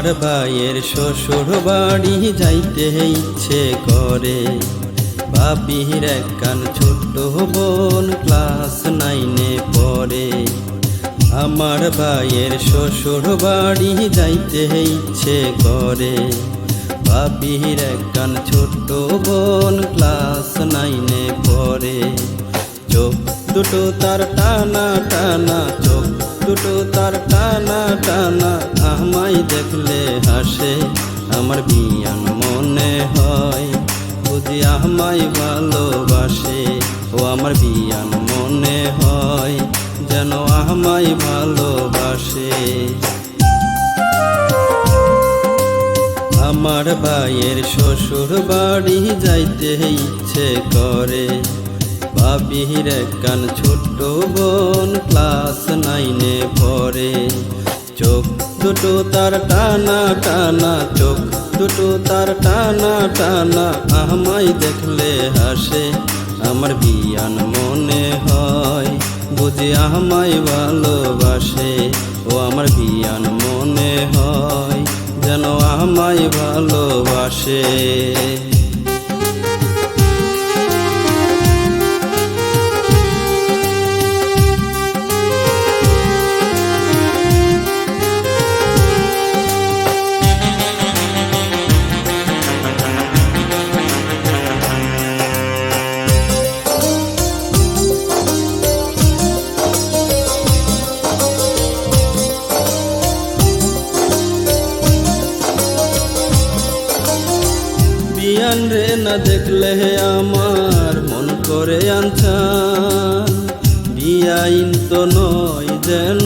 আমার ভাইয়ের শ্বশুর বাড়ি যাইতে ইচ্ছে করে। বাপির একখান ছোট্ট বোন ক্লাস 9-এ পড়ে। আমার ভাইয়ের শ্বশুর বাড়ি যাইতে ইচ্ছে করে। বাপির একখান ছোট্ট বোন ক্লাস 9-এ পড়ে। চোখ দুটো তার টানা টানা, চোখ দুটো তার টানা টানা, আমায় দেখলে হাসে। আমার বিয়ান মনে হয় বুঝি আমায় ভালোবাসে। ও আমার বিয়ান মনে হয় যেন আমায় ভালোবাসে। আমার ভাইয়ের শ্বশুর বাড়ি যাইতে ইচ্ছে করে। বাপির একখান ছোট্ট বোন ক্লাস 9-এ পড়ে। চোখ দুটো তার টানা টানা, চোখ দুটো তার টানা টানা, আমায় দেখলে হাসে। আমার বিয়ান মনে হয় বুঝি আমায় ভালোবাসে। ও আমার বিয়ান মনে হয় যেন আমায় ভালোবাসে। বিয়ান রে না দেখলে আমার মন করে আনছান। বিয়াইন তো নয় যেন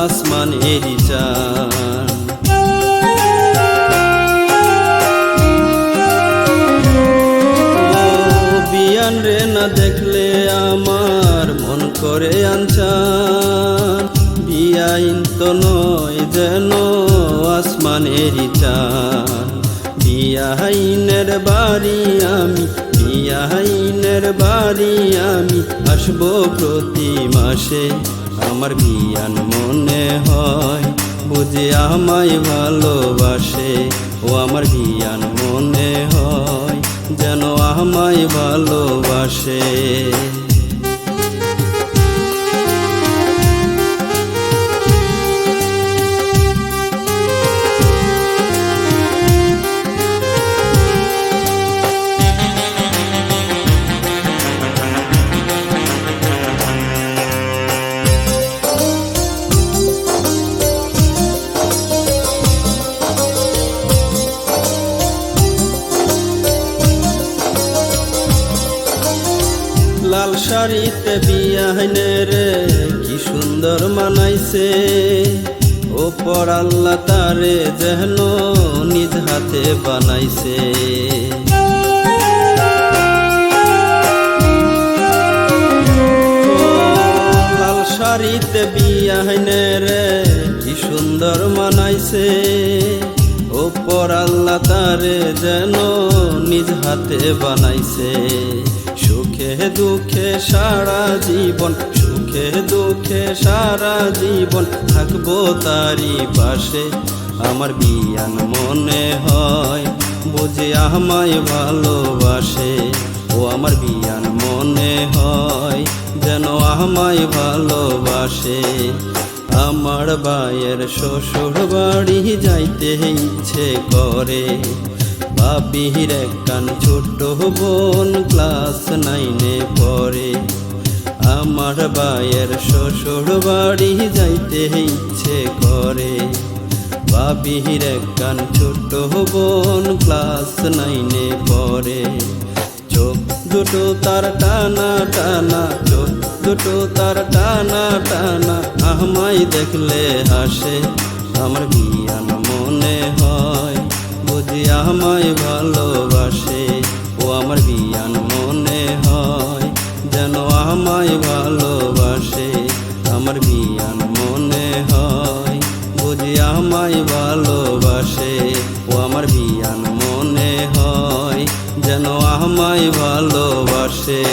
আসমানেরই চান। বিয়ান রে না দেখলে আমার মন করে আনছান। বিয়াইন তো নয় যেন আসমানেরই চান। বিয়াইনের বাড়ি আমি, বিয়াইনের বাড়ি আমি আসবো প্রতি মাসে। আমার বিয়ান মনে হয় বুঝি আমায় ভালোবাসে। ও আমার বিয়ান মনে হয় যেন আমায় ভালোবাসে। লাল শাড়িতে বিয়াইনের কি সুন্দর মানাইছে। ওপর আল্লাহ তারে যেন নিজ হাতে বানাইছে। লাল শাড়িতে বিয়াইনের কি সুন্দর মানাইছে। ওপর আল্লাহ তারে যেন নিজ হাতে বানাইছে। সুখে দুঃখে সারা জীবন, সুখে দুঃখে সারা জীবন থাকবো তারি পাশে। আমার বিয়ান মনে হয় বুঝি আমায় ভালোবাসে। ও আমার বিয়ান মনে হয় যেন আমায় ভালোবাসে। আমার ভাইয়ের শ্বশুর বাড়ি যাইতে ইচ্ছে করে। বাপির একখান ছোট্ট বোন ক্লাস 9-এ পড়ে। আমার ভাইয়ের শ্বশুর বাড়ি যাইতে ইচ্ছে করে। বাপির একখান ছোট্ট বোন ক্লাস 9-এ পড়ে। চোখ দুটো তার টানা টানা, চোখ দুটো তার টানা টানা, আমায় দেখলে হাসে। আমার বিয়ান মনে হয় বুঝি আমায় ভালোবাসে। ও আমার বিয়ান মনে হয় যেন আমায় ভালোবাসে। আমার বিয়ান মনে হয় বুঝি আমায় ভালোবাসে। ও আমার বিয়ান মনে হয় যেন আমায় ভালোবাসে।